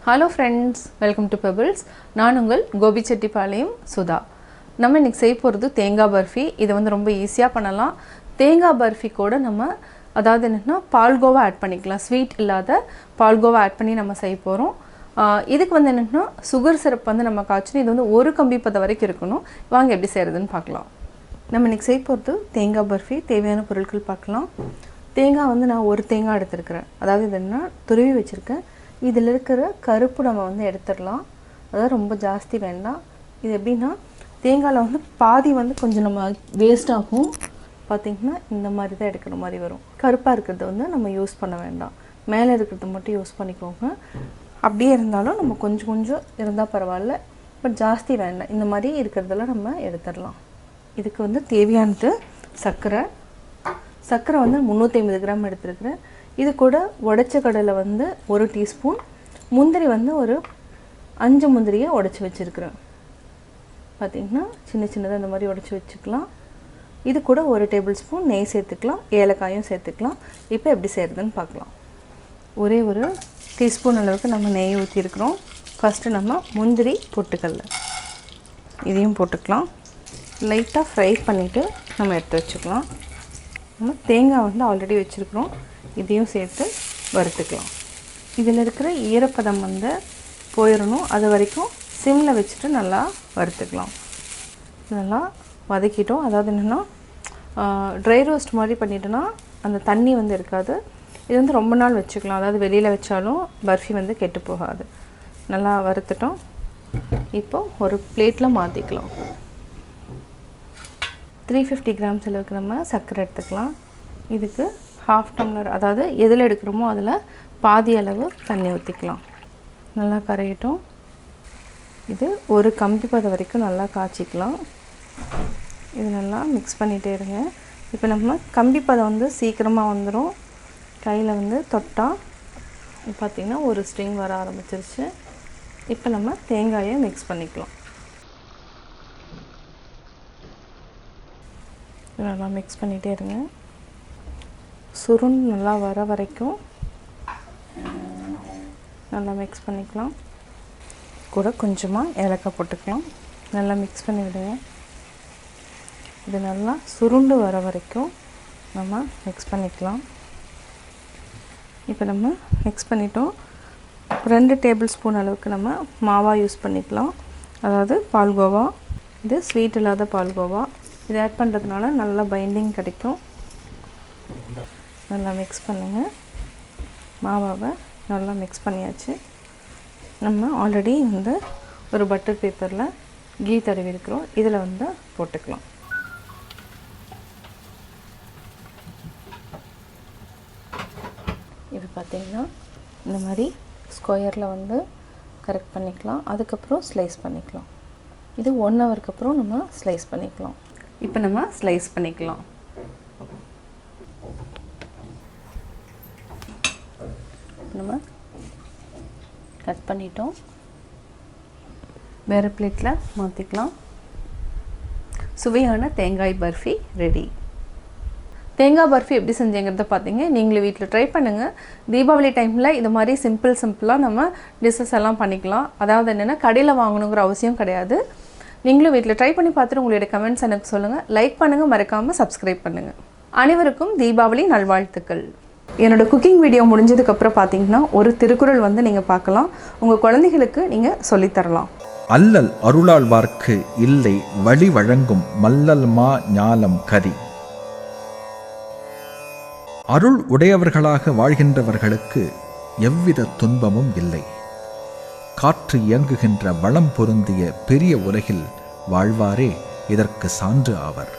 Hello friends, welcome to Pebbles. நான் உங்கள் கோபி செட்டிபாளையம் சுதா. நம்ம இன்னைக்கு செய்ய போறது தேங்காய் பர்ஃபி. இது வந்து ரொம்ப ஈஸியா பண்ணலாம். தேங்காய் பர்ஃபி கூட நம்ம அதாவது என்னன்னா பால்கோவா ஆட் பண்ணிக்கலாம். ஸ்வீட் இல்லாத பால்கோவா ஆட் பண்ணி நம்ம செய்ய போறோம். இதுக்கு வந்து என்னன்னா சுகர் சிரப் வந்து நம்ம காய்ச்சணும். இது வந்து ஒரு கம்பி பத வரைக்கும் இருக்கணும். வாங்க எப்படி செய்யறதுன்னு பார்க்கலாம். நம்ம இன்னைக்கு செய்ய போறது தேங்காய் பர்ஃபி. தேவையான பொருட்கள் பார்க்கலாம். தேங்காய் வந்து நான் ஒரு தேங்காய் எடுத்துக்கிறேன். அதாவது இது என்ன துருவி வச்சிருக்கேன். இதில் இருக்கிற கருப்பு நம்ம வந்து எடுத்துடலாம். அதாவது ரொம்ப ஜாஸ்தி வேண்டாம். இது எப்படின்னா தேங்காயில் வந்து பாதி வந்து கொஞ்சம் நம்ம வேஸ்ட் ஆகும். பார்த்திங்கன்னா இந்த மாதிரி தான் எடுக்கிற மாதிரி வரும். கருப்பாக இருக்கிறத வந்து நம்ம யூஸ் பண்ண வேண்டாம். மேலே இருக்கிறத மட்டும் யூஸ் பண்ணிக்கோங்க. அப்படியே இருந்தாலும் நம்ம கொஞ்சம் கொஞ்சம் இருந்தால் பரவாயில்ல, பட் ஜாஸ்தி வேண்டாம். இந்த மாதிரி இருக்கிறதெல்லாம் நம்ம எடுத்துடலாம். இதுக்கு வந்து தேவையானது சர்க்கரை வந்து 350 கிராம் எடுத்துருக்கிறேன். இது கூட உடைச்ச கடலை வந்து 1 டீஸ்பூன், முந்திரி வந்து ஒரு 5 முந்திரியை உடைச்சி வச்சுருக்கிறேன். பார்த்திங்கன்னா சின்ன சின்னதாக இந்த மாதிரி உடைச்சி வச்சுக்கலாம். இது கூட 1 டேபிள் ஸ்பூன் நெய் சேர்த்துக்கலாம், ஏலக்காயும் சேர்த்துக்கலாம். இப்போ எப்படி செய்கிறதுன்னு பார்க்கலாம். ஒரே 1 டீஸ்பூன் அளவுக்கு நம்ம நெய் ஊற்றிருக்கிறோம். ஃபஸ்ட்டு நம்ம முந்திரி பொட்டுக்கல்ல இதையும் போட்டுக்கலாம். லைட்டாக ஃப்ரை பண்ணிவிட்டு நம்ம எடுத்து வச்சுக்கலாம். நம்ம தேங்காய் வந்து ஆல்ரெடி வச்சுருக்குறோம். இதையும் சேர்த்து வறுத்துக்கலாம். இதில் இருக்கிற ஈரப்பதம் வந்து போயிடணும். அது வரைக்கும் சிம்மில் வச்சுட்டு நல்லா வறுத்துக்கலாம். நல்லா வதக்கிட்டோம். அதாவது என்னென்னா ட்ரை ரோஸ்ட் மாதிரி பண்ணிட்டோன்னா அந்த தண்ணி வந்து இருக்காது. இது வந்து ரொம்ப நாள் வச்சுக்கலாம். அதாவது வெளியில் வச்சாலும் பர்ஃபி வந்து கெட்டு போகாது. நல்லா வறுத்துட்டோம். இப்போது ஒரு பிளேட்டில் மாற்றிக்கலாம். 350 கிராம்ஸ் அளவுக்கு நம்ம சர்க்கரை எடுத்துக்கலாம். இதுக்கு 1/2 டம்ளர், அதாவது எதில் எடுக்கிறோமோ அதில் பாதி அளவு தண்ணி ஊற்றிக்கலாம். நல்லா கரையட்டும். இது ஒரு கம்பி பதம் வரைக்கும் நல்லா காய்ச்சிக்கலாம். இது நல்லா மிக்ஸ் பண்ணிகிட்டே இருங்க. இப்போ நம்ம கம்பி பதம் வந்து சீக்கிரமாக வந்துடும். கையில் வந்து தொட்டால் பார்த்திங்கன்னா ஒரு ஸ்ட்ரிங் வர ஆரம்பிச்சிருச்சு. இப்போ நம்ம தேங்காயை மிக்ஸ் பண்ணிக்கலாம். நல்லா மிக்ஸ் பண்ணிகிட்டே இருங்க. சுருண் நல்லா வர வரைக்கும் நல்லா மிக்ஸ் பண்ணிக்கலாம். கூட கொஞ்சமாக ஏலக்காய் போட்டுக்கலாம். நல்லா மிக்ஸ் பண்ணி விடுங்க. இது நல்லா சுருண்டு வர வரைக்கும் நம்ம மிக்ஸ் பண்ணிக்கலாம். இப்போ நம்ம மிக்ஸ் பண்ணிட்டோம். 2 டேபிள் ஸ்பூன் அளவுக்கு நம்ம மாவாக யூஸ் பண்ணிக்கலாம். அதாவது பால்கோவா. இது ஸ்வீட் இல்லாத பால்கோவா. இது ஆட் பண்ணுறதுனால நல்லா பைண்டிங் கிடைக்கும். நல்லா மிக்ஸ் பண்ணுங்கள். மாவாவை நல்லா மிக்ஸ் பண்ணியாச்சு. நம்ம ஆல்ரெடி வந்து ஒரு பட்டர் பேப்பரில் கீ தடவி இருக்கிறோம். இதில் வந்து போட்டுக்கலாம். இது பார்த்திங்கன்னா இந்த மாதிரி ஸ்கொயரில் வந்து கரெக்ட் பண்ணிக்கலாம். அதுக்கப்புறம் ஸ்லைஸ் பண்ணிக்கலாம். இது 1 ஹவருக்கு அப்புறம் நம்ம ஸ்லைஸ் பண்ணிக்கலாம். இப்போ நம்ம ஸ்லைஸ் பண்ணிக்கலாம். நம்ம கட் பண்ணிட்டோம். வேறு பிளேட்டில் மாற்றிக்கலாம். சுவையான தேங்காய் பர்ஃபி ரெடி. தேங்காய் பர்ஃபி எப்படி செஞ்சேங்கிறத பார்த்தீங்க. நீங்களும் வீட்டில் ட்ரை பண்ணுங்கள். தீபாவளி டைமில் இது மாதிரி சிம்பிளாக நம்ம டிஷ்ஷஸ் எல்லாம் பண்ணிக்கலாம். அதாவது என்னென்னா கடையில் வாங்கணுங்கிற அவசியம் கிடையாது. நீங்களும் வீட்டில் ட்ரை பண்ணி பார்த்துட்டு உங்களுடைய கமெண்ட்ஸ் எனக்கு சொல்லுங்கள். லைக் பண்ணுங்கள், மறக்காமல் சப்ஸ்கிரைப் பண்ணுங்கள். அனைவருக்கும் தீபாவளி நல்வாழ்த்துக்கள். என்னோடய குக்கிங் வீடியோ முடிஞ்சதுக்கப்புறம் பார்த்தீங்கன்னா ஒரு திருக்குறள் வந்து நீங்கள் பார்க்கலாம். உங்கள் குழந்தைகளுக்கு நீங்கள் சொல்லித்தரலாம். அல்லல் அருளாழ்வார்க்கு இல்லை வழி வழங்கும் மல்லல் மா ஞாலம் கரி. அருள் உடையவர்களாக வாழ்கின்றவர்களுக்கு எவ்வித துன்பமும் இல்லை. காற்று இயங்குகின்ற வளம் பொருந்திய பெரிய உலகில் வாழ்வாரே இதற்கு சான்று ஆவர்.